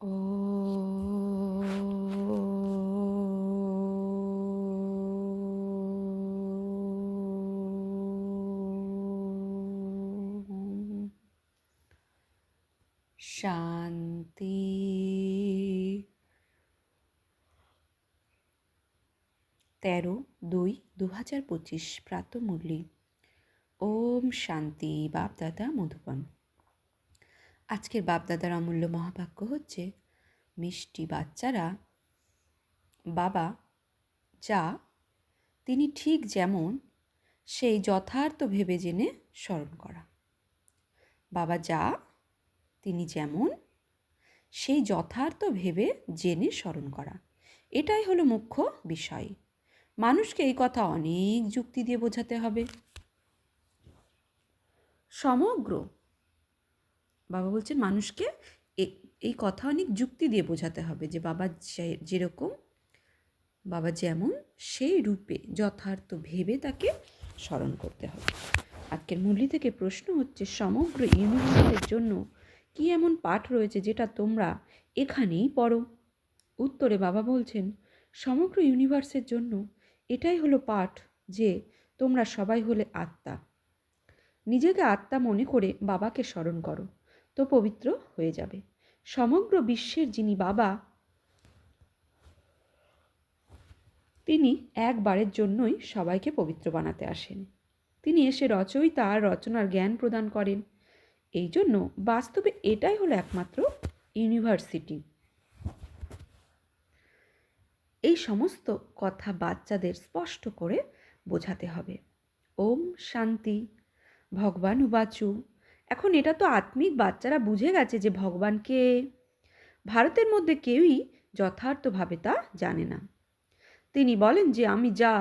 শান্তি। 13/2/2025 প্রাতঃমুরলি। ওম শান্তি। বাপদাদা মধুবন। আজকের বাপদাদার অমূল্য মহাবাক্য হচ্ছে, মিষ্টি বাচ্চারা বাবা যা তিনি ঠিক যেমন সেই যথার্থ ভেবে জেনে স্মরণ করা। বাবা যা তিনি যেমন সেই যথার্থ ভেবে জেনে স্মরণ করা, এটাই হলো মুখ্য বিষয়। মানুষকে এই কথা অনেক যুক্তি দিয়ে বোঝাতে হবে। সমগ্র বাবা বলছেন মানুষকে এই কথা অনেক যুক্তি দিয়ে বোঝাতে হবে যে বাবা যেরকম, বাবা যেমন সেই রূপে যথার্থ ভেবে তাকে স্মরণ করতে হবে। আজকের মুরলি থেকে প্রশ্ন হচ্ছে, সমগ্র ইউনিভার্সের জন্য কি এমন পাঠ রয়েছে যেটা তোমরা এখানেই পড়ো? উত্তরে বাবা বলছেন, সমগ্র ইউনিভার্সের জন্য এটাই হলো পাঠ যে তোমরা সবাই হলে আত্মা। নিজেকে আত্মা মনে করে বাবাকে স্মরণ করো, তো পবিত্র হয়ে যাবে। সমগ্র বিশ্বের যিনি বাবা, তিনি একবারের জন্যই সবাইকে পবিত্র বানাতে আসেন। তিনি এসে রচয়িতা আর রচনার জ্ঞান প্রদান করেন। এই জন্য বাস্তবে এটাই হলো একমাত্র ইউনিভার্সিটি। এই সমস্ত কথা বাচ্চাদের স্পষ্ট করে বোঝাতে হবে। ওম শান্তি। ভগবান উবাচু। এখন এটা তো আত্মিক বাচ্চারা বুঝে গেছে যে ভগবানকে ভারতের মধ্যে কেউই যথার্থভাবে তা জানে না। তিনি বলেন যে আমি যা,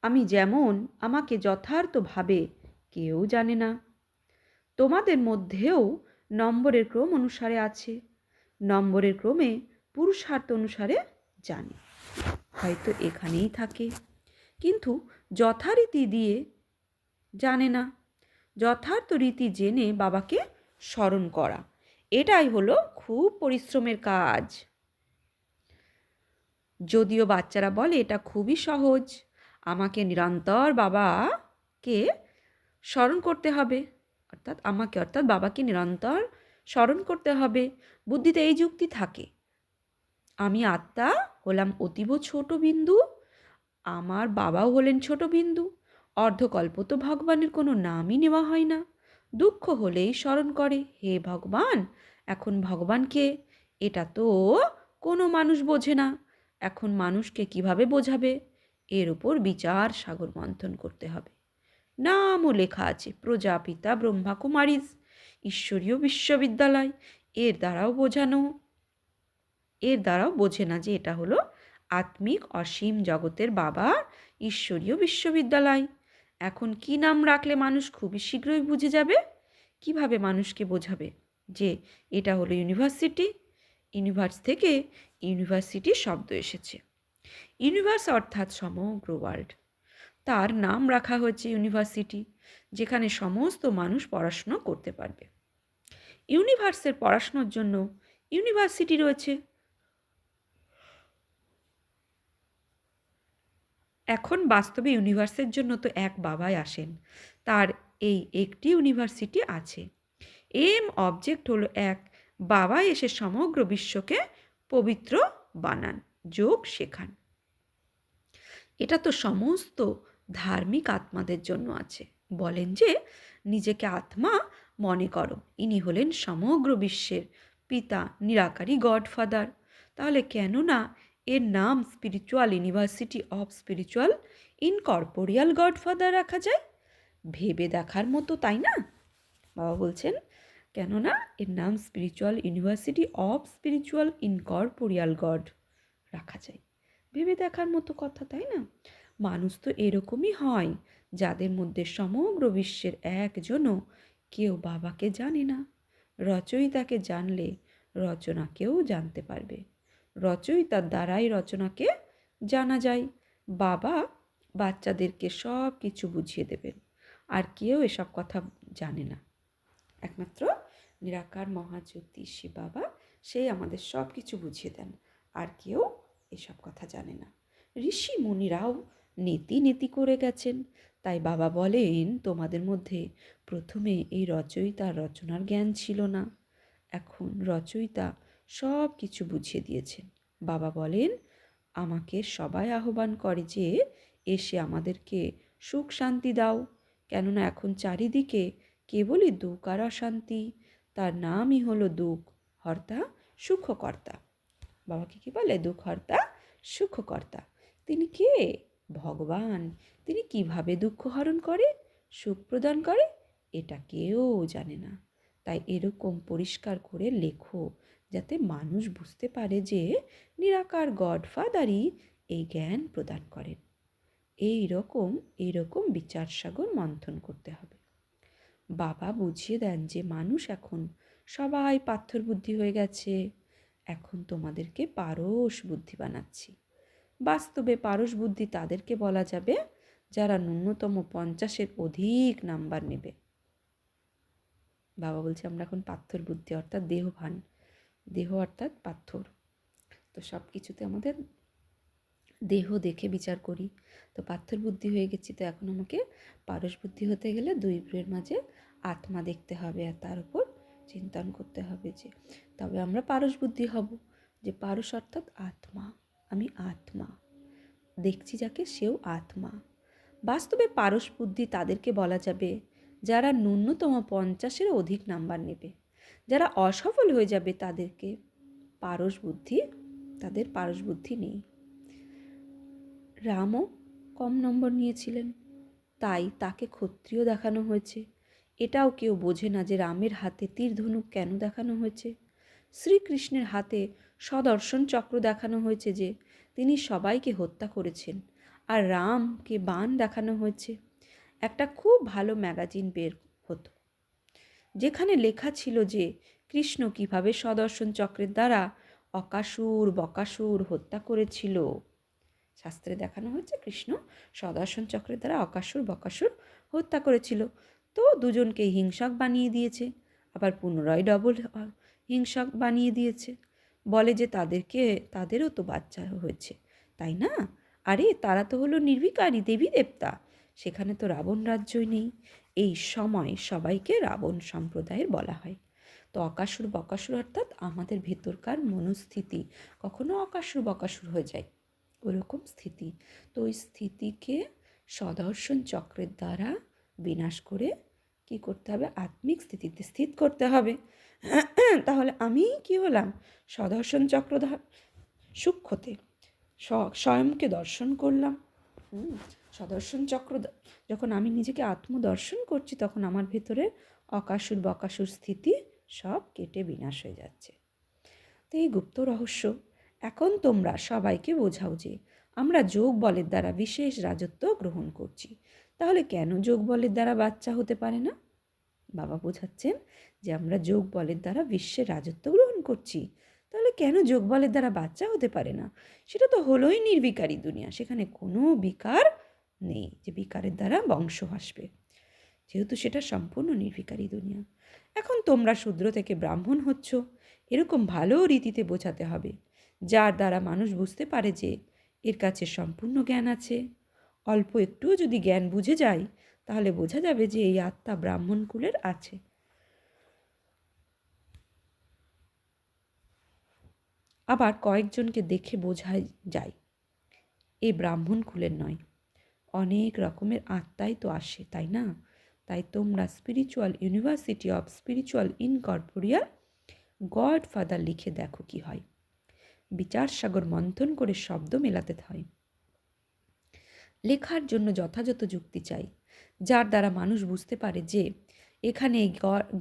আমি যেমন, আমাকে যথার্থভাবে কেউ জানে না। তোমাদের মধ্যেও নম্বরের ক্রম অনুসারে আছে, নম্বরের ক্রমে পুরুষার্থ অনুসারে জানে। হয়তো এখানেই থাকে, কিন্তু যথারীতি দিয়ে জানে না। যথার্থ রীতি জেনে বাবাকে স্মরণ করা, এটাই হলো খুব পরিশ্রমের কাজ। যদিও বাচ্চারা বলে এটা খুবই সহজ, আমাকে নিরন্তর বাবাকে স্মরণ করতে হবে, অর্থাৎ বাবাকে নিরন্তর স্মরণ করতে হবে। বুদ্ধিতে এই যুক্তি থাকে, আমি আত্মা হলাম অতীব ছোট বিন্দু, আমার বাবাও হলেন ছোট বিন্দু, অর্ধকল্প তো ভগবানের কোনো নামই নেওয়া হয় না। দুঃখ হলেই স্মরণ করে, হে ভগবান। এখন ভগবানকে এটা তো কোনো মানুষ বোঝে না, এখন মানুষকে কিভাবে বোঝাবে? এর উপর বিচার সাগর মন্থন করতে হবে। নামও লেখা আছে, প্রজাপিতা ব্রহ্মা কুমারীজ ঈশ্বরীয় বিশ্ববিদ্যালয়। এর দ্বারাও বোঝে না যে এটা হলো আত্মিক অসীম জগতের বাবা ঈশ্বরীয় বিশ্ববিদ্যালয়। এখন কি নাম রাখলে মানুষ খুবই শীঘ্রই বুঝে যাবে? কিভাবে মানুষকে বোঝাবে যে এটা হলো ইউনিভার্সিটি? ইউনিভার্স থেকে ইউনিভার্সিটি শব্দ এসেছে। ইউনিভার্স অর্থাৎ সমগ্র ওয়ার্ল্ড, তার নাম রাখা হয়েছে ইউনিভার্সিটি, যেখানে সমস্ত মানুষ পড়াশোনা করতে পারবে। ইউনিভার্সের পড়াশোনার জন্য ইউনিভার্সিটি রয়েছে। এখন বাস্তবে ইউনিভার্সের জন্য তো এক বাবাই আসেন, তার এই একটি ইউনিভার্সিটি আছে। এম অবজেক্ট হলো এক, বাবা এসে সমগ্র বিশ্বকে পবিত্র বানান, যোগ শেখান। এটা তো সমস্ত ধার্মিক আত্মাদের জন্য আছে। বলেন যে নিজেকে আত্মা মনে করো, ইনি হলেন সমগ্র বিশ্বের পিতা, নিরাকারী গডফাদার। তাহলে কেন না এর নাম spiritual university of spiritual incorporeal godfather রাখা যায়? ভেবে দেখার মতো, তাই না? বাবা বলছেন কেননা এর নাম spiritual university of spiritual incorporeal god রাখা যায়। ভেবে দেখার মতো কথা, তাই না? মানুষ তো এরকমই হয়, যাদের মধ্যে সমগ্র বিশ্বের একজনও কেউ বাবাকে জানে না। রচয়িতাকে জানলে রচনাকেও জানতে পারবে, রচয়িতার দ্বারাই রচনাকে জানা যায়। বাবা বাচ্চাদেরকে সব কিছু বুঝিয়ে দেবেন, আর কেউ এসব কথা জানে না। একমাত্র নিরাকার মহাজ্যোতিষী বাবা সে আমাদের সব কিছু বুঝিয়ে দেন, আর কেউ এসব কথা জানে না। ঋষি মুনিরাও নেতি নেতি করে গেছেন। তাই বাবা বলেন, তোমাদের মধ্যে প্রথমে এই রচয়িতার রচনার জ্ঞান ছিল না, এখন রচয়িতা সব কিছু বুঝিয়ে দিয়েছেন। বাবা বলেন, আমাকে সবাই আহ্বান করে যে এসে আমাদেরকে সুখ শান্তি দাও, কেননা এখন চারিদিকে কেবলই দুঃখ আর অশান্তি। তার নামই হলো দুঃখ হর্তা সুখকর্তা। বাবাকে কি বলে? দুঃখহর্তা সুখকর্তা। তিনি কে? ভগবান। তিনি কিভাবে দুঃখ হরণ করে, সুখ প্রদান করে, এটা কেউ জানে না। তাই এরকম পরিষ্কার করে লেখো, যাতে মানুষ বুঝতে পারে যে নিরাকার গডফাদারই এই জ্ঞান প্রদান করেন। এইরকম বিচার সাগর মন্থন করতে হবে। বাবা বুঝিয়ে দেন যে মানুষ এখন সবাই পাথর বুদ্ধি হয়ে গেছে, এখন তোমাদেরকে পারস বুদ্ধি বানাচ্ছি। বাস্তবে পারস বুদ্ধি তাদেরকে বলা যাবে যারা ন্যূনতম 50-এর অধিক নাম্বার নেবে। বাবা বলছে আমরা এখন পাথর বুদ্ধি অর্থাৎ দেহভান, দেহ অর্থাৎ পাথর। তো সব কিছুতে আমাদের দেহ দেখে বিচার করি, তো পাথর বুদ্ধি হয়ে গেছি। তো এখন আমাকে পারস বুদ্ধি হতে গেলে দুই ভ্রুয়ের মাঝে আত্মা দেখতে হবে, আর তার উপর চিন্তন করতে হবে যে তবে আমরা পারস বুদ্ধি হব। যে পারস অর্থাৎ আত্মা, আমি আত্মা দেখছি যাকে, সেও আত্মা। বাস্তবে পারস বুদ্ধি তাদেরকে বলা যাবে যারা ন্যূনতম 50-এর অধিক নাম্বার নেবে। যারা অসফল হয়ে যাবে তাদেরকে পারস বুদ্ধি, তাদের পারস বুদ্ধি নেই। রামও কম নম্বর নিয়েছিলেন, তাই তাকে ক্ষত্রিয় দেখানো হয়েছে। এটাও কেউ বোঝে না যে রামের হাতে তীর ধনুক কেন দেখানো হয়েছে। শ্রীকৃষ্ণের হাতে সদর্শন চক্র দেখানো হয়েছে যে তিনি সবাইকে হত্যা করেছেন, আর রামকে বাণ দেখানো হয়েছে। একটা খুব ভালো ম্যাগাজিন বের হতো যেখানে লেখা ছিল যে কৃষ্ণ কিভাবে সদর্শন চক্রের দ্বারা অকাসুর বকাসুর হত্যা করেছিল। শাস্ত্রে দেখানো হয়েছে কৃষ্ণ সদর্শন চক্রের দ্বারা অকাসুর বকাসুর হত্যা করেছিল। তো দুজনকে হিংসক বানিয়ে দিয়েছে, আবার পুনরায় ডবল হিংসক বানিয়ে দিয়েছে। বলে যে তাদেরও তো বাচ্চা হয়েছে, তাই না? আরে তারা তো হলো নির্বিকারী দেবী দেবতা, সেখানে তো রাবণ রাজ্যই নেই। এই সময় সবাইকে রাবণ সম্প্রদায়ের বলা হয়। তো অকাসুর বকাসুর অর্থাৎ আমাদের ভেতরকার মনস্থিতি কখনো অকাসুর বকাসুর হয়ে যায়, ওরকম স্থিতি। তো ওই স্থিতিকে সদর্শন চক্রের দ্বারা বিনাশ করে কি করতে হবে? আত্মিক স্থিতিতে স্থিত করতে হবে। তাহলে আমি কি হলাম? সদর্শন চক্র সূক্ষ্মতে স্বয়ংকে দর্শন করলাম। সদর্শন চক্র যখন আমি নিজেকে আত্মদর্শন করছি, তখন আমার ভেতরে অকাসুর বকাসুর স্থিতি সব কেটে বিনাশ হয়ে যাচ্ছে। তো এই গুপ্ত রহস্য এখন তোমরা সবাইকে বোঝাও যে আমরা যোগ বলের দ্বারা বিশেষ রাজত্ব গ্রহণ করছি। তাহলে কেন যোগ বলের দ্বারা বাচ্চা হতে পারে না? বাবা বোঝাচ্ছেন যে আমরা যোগ বলের দ্বারা বিশ্বের রাজত্ব গ্রহণ করছি, তাহলে কেন যোগ বলের দ্বারা বাচ্চা হতে পারে না? সেটা তো হলোই নির্বিকারী দুনিয়া, সেখানে কোনো বিকার নেই যে বিকারের দ্বারা বংশ আসবে, যেহেতু সেটা সম্পূর্ণ নির্বিকারী দুনিয়া। এখন তোমরা শূদ্র থেকে ব্রাহ্মণ হচ্ছ, এরকম ভালো রীতিতে বোঝাতে হবে, যার দ্বারা মানুষ বুঝতে পারে যে এর কাছে সম্পূর্ণ জ্ঞান আছে। অল্প একটুও যদি জ্ঞান বুঝে যায়, তাহলে বোঝা যাবে যে এই আত্মা ব্রাহ্মণ কুলের আছে। আবার কয়েকজনকে দেখে বোঝা যায় এই ব্রাহ্মণ কুলের নয়, অনেক রকমের আত্মাই তো আসে, তাই না? তাই তোমরা spiritual university of spiritual incorporeal god father লিখে দেখো কি হয়। বিচার সাগর মন্থন করে শব্দ মেলাতে হয়। লেখার জন্য যথাযথ যুক্তি চাই, যার দ্বারা মানুষ বুঝতে পারে যে এখানে এই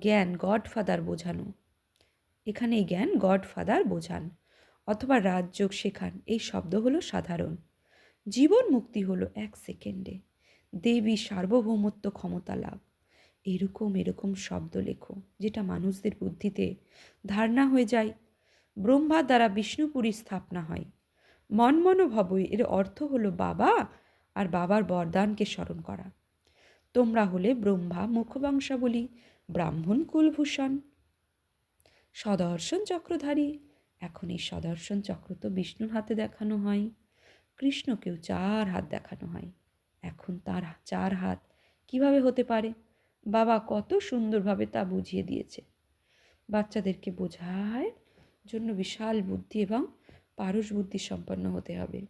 জ্ঞান গডফাদার বোঝানো, এখানে এই জ্ঞান গডফাদার বোঝান অথবা রাজযোগ শেখান। এই শব্দ হলো সাধারণ। জীবন মুক্তি হলো 1 সেকেন্ডে, দেবী সার্বভৌমত্ব ক্ষমতা লাভ। এরকম শব্দ লেখো যেটা মানুষদের বুদ্ধিতে ধারণা হয়ে যায়। ব্রহ্মার দ্বারা বিষ্ণুপুরী স্থাপনা হয়। মনমনোভব, এর অর্থ হলো বাবা আর বাবার বরদানকে স্মরণ করা। তোমরা হলে ব্রহ্মা মুখবংশাবলী ব্রাহ্মণ কুলভূষণ। সদর্শন চক্রধারী। এখন এই সদর্শন চক্র তো বিষ্ণুর হাতে দেখানো হয়, কৃষ্ণকেও 4 হাত দেখানো হয়। এখন তার 4 হাত কিভাবে হতে পারে? বাবা কত সুন্দরভাবে তা বুঝিয়ে দিয়েছে। বাচ্চাদেরকে বোঝার জন্য বিশাল বুদ্ধি এবং পারস বুদ্ধি সম্পন্ন হতে হবে।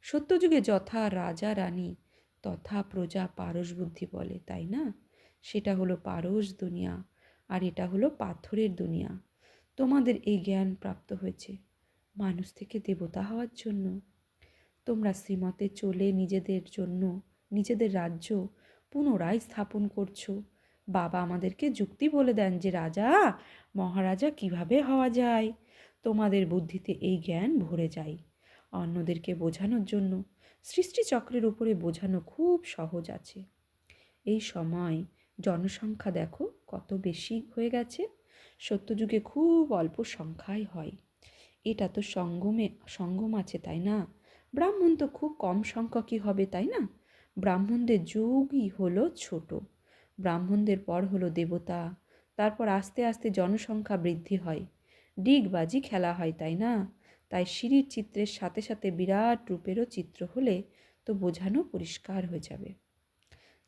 সত্যযুগে যথা রাজা রানী তথা প্রজা পারস বুদ্ধি বলে, তাই না? সেটা হলো পারস দুনিয়া, আর এটা হলো পাথরের দুনিয়া। তোমাদের এই জ্ঞান প্রাপ্ত হয়েছে মানুষ থেকে দেবতা হওয়ার জন্য। তোমরা শ্রীমতে চলে নিজেদের জন্য নিজেদের রাজ্য পুনরায় স্থাপন করছো। বাবা আমাদেরকে যুক্তি বলে দেন যে রাজা মহারাজা কিভাবে হওয়া যায়। তোমাদের বুদ্ধিতে এই জ্ঞান ভরে যায়। অন্যদেরকে বোঝানোর জন্য সৃষ্টিচক্রের উপরে বোঝানো খুব সহজ আছে। এই সময় জনসংখ্যা দেখো কত বেশি হয়ে গেছে। সত্যযুগে খুব অল্প সংখ্যাই হয়। এটা তো সঙ্গম আছে, তাই না? ব্রাহ্মণ তো খুব কম সংখ্যকই হবে, তাই না? ব্রাহ্মণদের যুগই হলো ছোট। ব্রাহ্মণদের পর হলো দেবতা, তারপর আস্তে আস্তে জনসংখ্যা বৃদ্ধি হয়, ডিগবাজি খেলা হয়, তাই না? তাই সিঁড়ির চিত্রের সাথে সাথে বিরাট রূপেরও চিত্র হলে তো বোঝানো পরিষ্কার হয়ে যাবে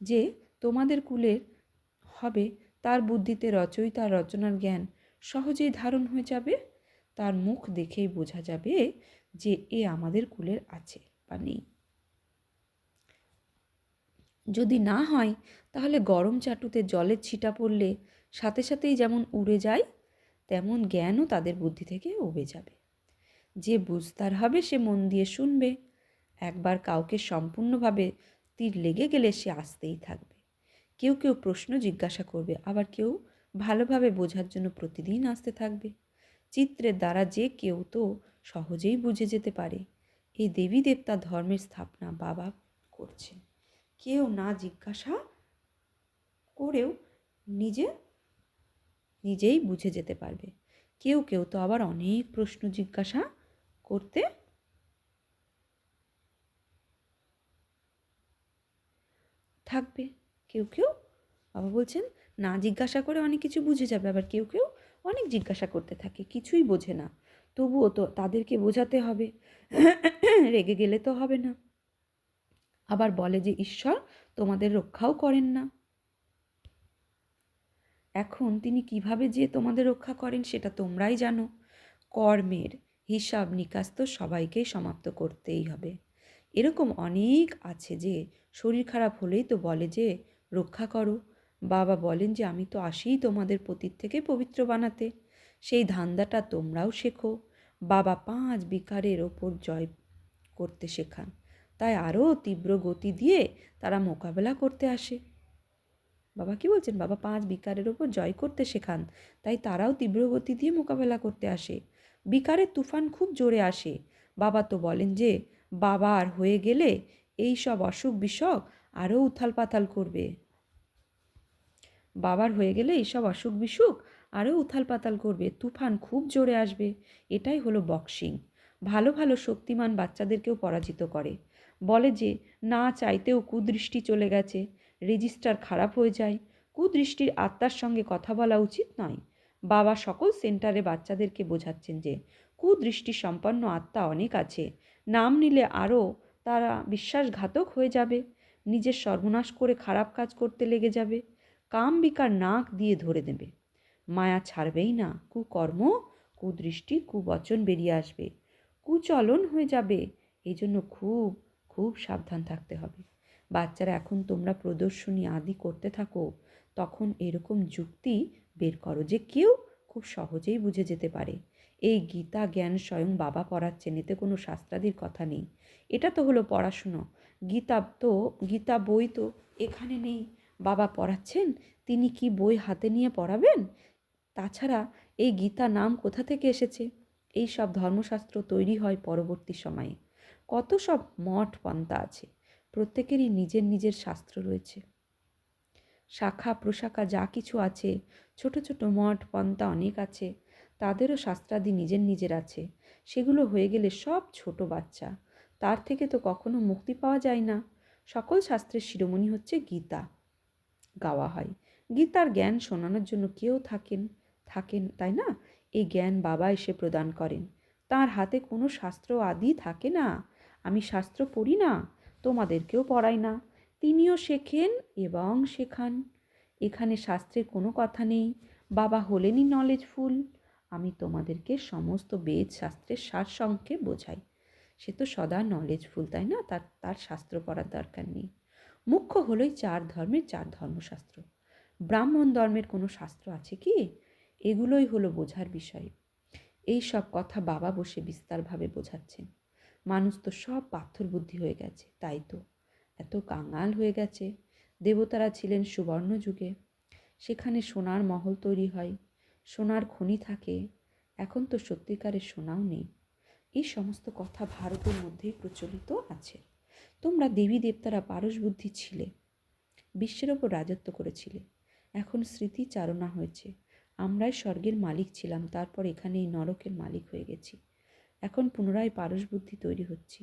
যে তোমাদের কুলের হবে। তার বুদ্ধিতে রচয়িতা রচনার জ্ঞান সহজেই ধারণ হয়ে যাবে। তার মুখ দেখেই বোঝা যাবে যে এ আমাদের কুলের আছে বা নেই। যদি না হয় তাহলে গরম চাটুতে জলের ছিটা পড়লে সাথে সাথেই যেমন উড়ে যায়, তেমন জ্ঞানও তাদের বুদ্ধি থেকে উবে যাবে। যে বুঝতার হবে সে মন দিয়ে শুনবে। একবার কাউকে সম্পূর্ণভাবে তীর লেগে গেলে সে আসতেই থাকবে। কেউ কেউ প্রশ্ন জিজ্ঞাসা করবে, আবার কেউ ভালোভাবে বোঝার জন্য প্রতিদিন আসতে থাকবে। চিত্রের দ্বারা যে কেউ তো সহজেই বুঝে যেতে পারে। এই দেবী দেবতা ধর্মের স্থাপনা বাবা করছেন। কেউ না জিজ্ঞাসা করেও নিজেই বুঝে যেতে পারবে। কেউ কেউ তো আবার অনেক প্রশ্ন জিজ্ঞাসা করতে থাকবে। কেউ কেউ বাবা বলছেন না জিজ্ঞাসা করে অনেক কিছু বুঝে যাবে, আবার কেউ কেউ অনেক জিজ্ঞাসা করতে থাকে, কিছুই বোঝে না। তবুও তো তাদেরকে বোঝাতে হবে, রেগে গেলে তো হবে না। আবার বলে যে ঈশ্বর তোমাদের রক্ষাও করেন না। এখন তিনি কিভাবে যে তোমাদের রক্ষা করেন সেটা তোমরাই জানো। কর্মের হিসাব নিকাশ তো সবাইকেই সমাপ্ত করতেই হবে। এরকম অনেক আছে যে শরীর খারাপ হলেই তো বলে যে রক্ষা করো। বাবা বলেন যে আমি তো আসিই তোমাদের পতীত থেকে পবিত্র বানাতে। সেই ধান্দাটা তোমরাও শেখো। বাবা 5 বিকারের ওপর জয় করতে শেখান, তাই আরও তীব্র গতি দিয়ে তারা মোকাবেলা করতে আসে। বাবা কি বলছেন? বাবা 5 বিকারের ওপর জয় করতে শেখান, তাই তারাও তীব্র গতি দিয়ে মোকাবেলা করতে আসে। বিকারের তুফান খুব জোরে আসে। বাবা তো বলেন যে বাবা আর হয়ে গেলে এই সব অসুখ বিসুখ আরও উথাল পাতাল করবে। বাবার হয়ে গেলে এইসব অসুখ বিসুখ আরও উথাল পাতাল করবে, তুফান খুব জোরে আসবে। এটাই হলো বক্সিং। ভালো ভালো শক্তিমান বাচ্চাদেরকেও পরাজিত করে। বলে যে না চাইতেও কুদৃষ্টি চলে গেছে, রেজিস্টার খারাপ হয়ে যায়, কুদৃষ্টির আত্মার সঙ্গে কথা বলা উচিত নয়। বাবা সকল সেন্টারে বাচ্চাদেরকে বোঝাচ্ছেন যে কুদৃষ্টি সম্পন্ন আত্মা অনেক আছে, নাম নিলে আরও তারা বিশ্বাসঘাতক হয়ে যাবে, নিজের সর্বনাশ করে খারাপ কাজ করতে লেগে যাবে, কাম বিকার নাক দিয়ে ধরে দেবে, মায়া ছাড়বেই না, কুকর্ম কুদৃষ্টি কুবচন বেরিয়ে আসবে, কুচলন হয়ে যাবে। এই জন্য খুব খুব সাবধান থাকতে হবে। বাচ্চারা এখন তোমরা প্রদর্শনী আদি করতে থাকো, তখন এরকম যুক্তি বের করো যে কেউ খুব সহজেই বুঝে যেতে পারে। এই গীতা জ্ঞান স্বয়ং বাবা পড়াচ্ছেন, এতে কোনো শাস্ত্রাদির কথা নেই। এটা তো হলো পড়াশুনো। গীতা বই তো এখানে নেই, বাবা পড়াচ্ছেন। তিনি কি বই হাতে নিয়ে পড়াবেন? তাছাড়া এই গীতা নাম কোথা থেকে এসেছে? এই সব ধর্মশাস্ত্র তৈরি হয় পরবর্তী সময়ে। কত সব মঠ পন্থা আছে, প্রত্যেকেরই নিজের নিজের শাস্ত্র রয়েছে। শাখা প্রশাখা যা কিছু আছে, ছোট ছোট মঠ পন্থা অনেক আছে, তাদেরও শাস্ত্রাদি নিজের নিজের আছে। সেগুলো হয়ে গেলে সব ছোট বাচ্চা, তার থেকে তো কখনো মুক্তি পাওয়া যায় না। সকল শাস্ত্রের শিরোমণি হচ্ছে গীতা। গাওয়া হয় গীতার জ্ঞান শোনানোর জন্য কেউ থাকেন, থাকেন, তাই না? এই জ্ঞান বাবা এসে প্রদান করেন। তার হাতে কোনো শাস্ত্র আদি থাকে না। আমি শাস্ত্র পড়ি না, তোমাদেরকেও পড়াই না। তিনিও শেখেন এবং শেখান। এখানে শাস্ত্রের কোনো কথা নেই। বাবা হলেনই নলেজফুল। আমি তোমাদেরকে সমস্ত বেদ শাস্ত্রের সারসংক্ষেপ বোঝাই। সে তো সদা নলেজফুল, তাই না? তার তার শাস্ত্র পড়ার দরকার নেই। মুখ্য হলোই 4 ধর্মের 4 ধর্মশাস্ত্র। ব্রাহ্মণ ধর্মের কোনো শাস্ত্র আছে কি? এগুলোই হলো বোঝার বিষয়। এই সব কথা বাবা বসে বিস্তারভাবে বোঝাচ্ছেন। মানুষ তো সব পাথর বুদ্ধি হয়ে গেছে, তাই তো এত কাঙাল হয়ে গেছে। দেবতারা ছিলেন সুবর্ণ যুগে, সেখানে সোনার মহল তৈরি হয়, সোনার খনি থাকে। এখন তো সত্যিকারের সোনাও নেই। এই সমস্ত কথা ভারতের মধ্যেই প্রচলিত আছে। তোমরা দেবী দেবতারা পারস বুদ্ধি ছিলে, বিশ্বের ওপর রাজত্ব করেছিলে। এখন স্মৃতিচারণা হয়েছে, আমরাই স্বর্গের মালিক ছিলাম, তারপর এখানে এই নরকের মালিক হয়ে গেছি। এখন পুনরায় পারস বুদ্ধি তৈরি হচ্ছি।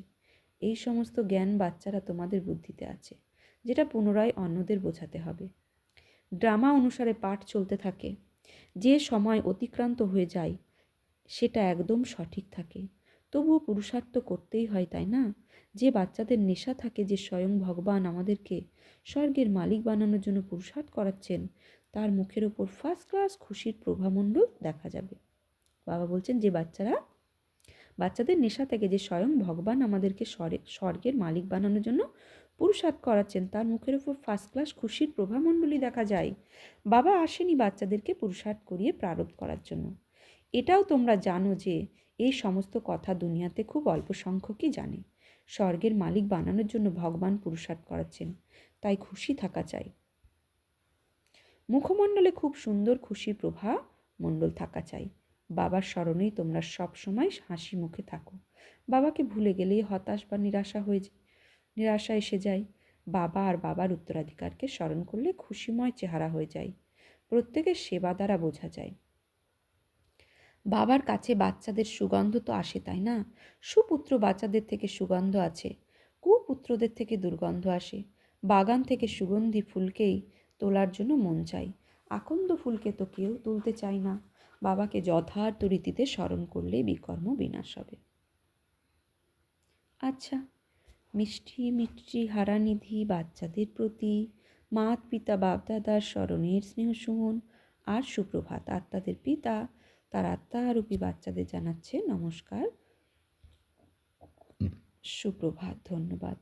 এই সমস্ত জ্ঞান বাচ্চারা তোমাদের বুদ্ধিতে আছে, যেটা পুনরায় অন্যদের বোঝাতে হবে। ড্রামা অনুসারে পাঠ চলতে থাকে। যে সময় অতিক্রান্ত হয়ে যায় সেটা একদম সঠিক থাকে, তবুও পুরুষার্থ করতেই হয়, তাই না? যে বাচ্চাদের নেশা থাকে যে স্বয়ং ভগবান আমাদেরকে স্বর্গের মালিক বানানোর জন্য পুরুষার্থ করাচ্ছেন, তার মুখের ওপর ফার্স্ট ক্লাস খুশির প্রভামণ্ডল দেখা যাবে। বাবা বলছেন যে বাচ্চাদের নেশা থেকে যে স্বয়ং ভগবান আমাদেরকে স্বর্গের মালিক বানানোর জন্য পুরুষার্থ করাচ্ছেন, তার মুখের ওপর ফার্স্ট ক্লাস খুশির প্রভামণ্ডলই দেখা যায়। বাবা আসেনি বাচ্চাদেরকে পুরুষার্থ করিয়ে প্রারব্ধ করার জন্য। এটাও তোমরা জানো যে এই সমস্ত কথা দুনিয়াতে খুব অল্প সংখ্যকই জানে। স্বর্গের মালিক বানানোর জন্য ভগবান পুরুষার্থ করাচ্ছেন, তাই খুশি থাকা চাই। মুখমণ্ডলে খুব সুন্দর খুশির প্রভা মণ্ডল থাকা চাই। বাবার স্মরণেই তোমরা সব সময় হাসি মুখে থাকো। বাবাকে ভুলে গেলেই হতাশ বা নিরাশা এসে যায়। বাবা আর বাবার উত্তরাধিকারকে স্মরণ করলে খুশিময় চেহারা হয়ে যায়। প্রত্যেকের সেবা দ্বারা বোঝা যায়। বাবার কাছে বাচ্চাদের সুগন্ধ তো আসে, তাই না? সুপুত্র বাচ্চাদের থেকে সুগন্ধ আছে, কুপুত্রদের থেকে দুর্গন্ধ আসে। বাগান থেকে সুগন্ধি ফুলকেই তোলার জন্য মন চাই, আকন্দ ফুলকে তো কেউ তুলতে চায় না। বাবাকে যথার্থ রীতিতে স্মরণ করলে বিকর্ম বিনাশ হবে। আচ্ছা, মিষ্টি মিষ্টি হারানিধি বাচ্চাদের প্রতি মাত পিতা বাপদাদার স্মরণের স্নেহ সুমন আর সুপ্রভাত। আত্মাদের পিতা তার আত্মারূপী বাচ্চাদের জানাচ্ছে নমস্কার, সুপ্রভাত, ধন্যবাদ।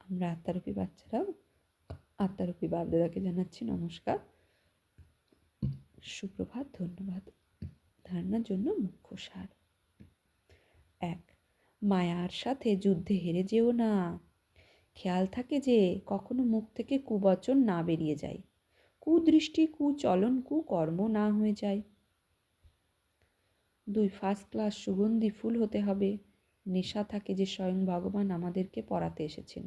আমরা আত্মারূপী বাচ্চারাও আত্মারূপী বাপদাদাকে জানাচ্ছি নমস্কার, সুপ্রভাত, ধন্যবাদ। ধারণার জন্য মুখ্য সার: 1. মায়ার সাথে যুদ্ধে হেরে যেও না। খেয়াল থাকে যে কখনো মুখ থেকে কুবচন না বেরিয়ে যায়, কুদৃষ্টি, কুচলন, কুকর্ম না হয়ে যায়। 2. ফার্স্ট ক্লাস সুগন্ধি ফুল হতে হবে। নেশা থাকে যে স্বয়ং ভগবান আমাদেরকে পড়াতে এসেছেন।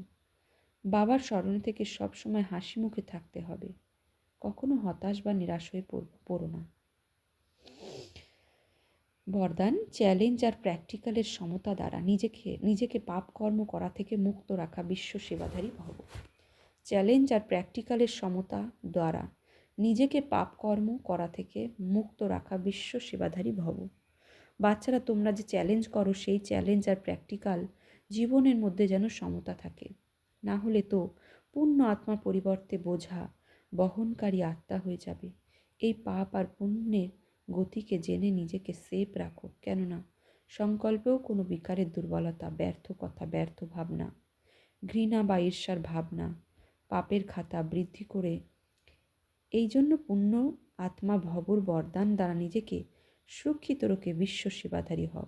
বাবার স্মরণে থেকে সবসময় হাসি মুখে থাকতে হবে। কখনো হতাশ বা নিরাশ হয়ে পড়ো না। বরদান: চ্যালেঞ্জ আর প্র্যাকটিক্যালের সমতা দ্বারা নিজেকে পাপ কর্ম করা থেকে মুক্ত রাখা বিশ্ব সেবাধারী ভব। চ্যালেঞ্জ আর প্র্যাকটিক্যালের সমতা দ্বারা নিজেকে পাপ কর্ম করা থেকে মুক্ত রাখা বিশ্ব সেবাধারী ভব। বাচ্চারা, তোমরা যে চ্যালেঞ্জ করো সেই চ্যালেঞ্জ আর প্র্যাকটিক্যাল জীবনের মধ্যে যেন সমতা থাকে, না হলে তো পূর্ণ আত্মার পরিবর্তে বোঝা বহনকারী আত্মা হয়ে যাবে। এই পাপ আর পুণ্যের গতিকে জেনে নিজেকে সেফ রাখো, কেননা সংকল্পেও কোনো বিকারের দুর্বলতা, ব্যর্থ কথা, ব্যর্থ ভাবনা, ঘৃণা বা ঈর্ষার ভাবনা পাপের খাতা বৃদ্ধি করে। এই জন্য পূর্ণ আত্মা ভবর বরদান দ্বারা নিজেকে সুরক্ষিত রেখে বিশ্ব সেবাধারী হও।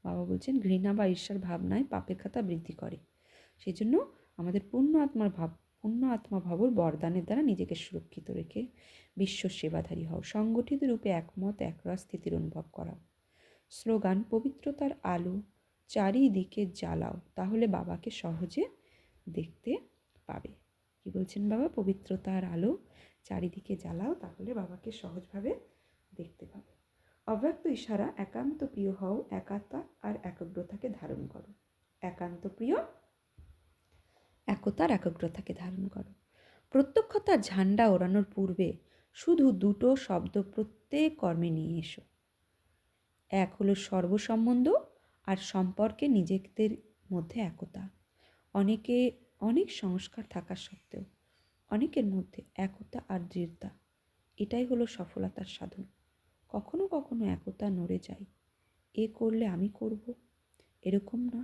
বাবা বলছেন ঘৃণা বা ঈর্ষার ভাবনায় পাপের খাতা বৃদ্ধি করে, সেই জন্য আমাদের পূর্ণ আত্মা ভবর বরদানের দ্বারা নিজেকে সুরক্ষিত রেখে বিশ্ব সেবাধারী হও। সংগঠিত রূপে একমত একরস স্থিতির অনুভব করাও। স্লোগান: পবিত্রতার আলো চারিদিকে জ্বালাও, তাহলে বাবাকে সহজে দেখতে পাবে। কি বলছেন বাবা? পবিত্রতার আলো চারিদিকে জ্বালাও, তাহলে বাবাকে সহজভাবে দেখতে পাবে। অব্যক্ত ইশারা: একান্ত প্রিয় হও, একাত্মা আর একাগ্রতাকে ধারণ করো। একান্ত প্রিয়, একতার একাগ্রতাকে ধারণ করো। প্রত্যক্ষতার ঝান্ডা ওড়ানোর পূর্বে শুধু দুটো শব্দ প্রত্যেক কর্মে নিয়ে এসো। এক হলো সর্বসম্বন্ধ আর সম্পর্কে নিজেদের মধ্যে একতা। অনেক সংস্কার থাকা সত্ত্বেও অনেকের মধ্যে একতা আর দৃঢ়তা, এটাই হলো সফলতার সাধন। কখনো কখনো একতা নড়ে যায়, এ করলে আমি করব, এরকম না।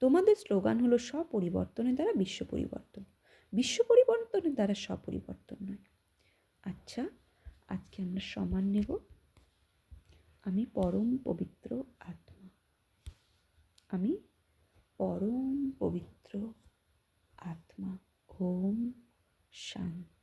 তোমাদের স্লোগান হলো স্বপরিবর্তনের দ্বারা বিশ্ব পরিবর্তন, বিশ্ব পরিবর্তনের দ্বারা স্বপরিবর্তন নয়। আচ্ছা, আজকে আমরা সমান নেব। আমি পরম পবিত্র আত্মা, আমি পরম পবিত্র আত্মা। ওম শান্তি।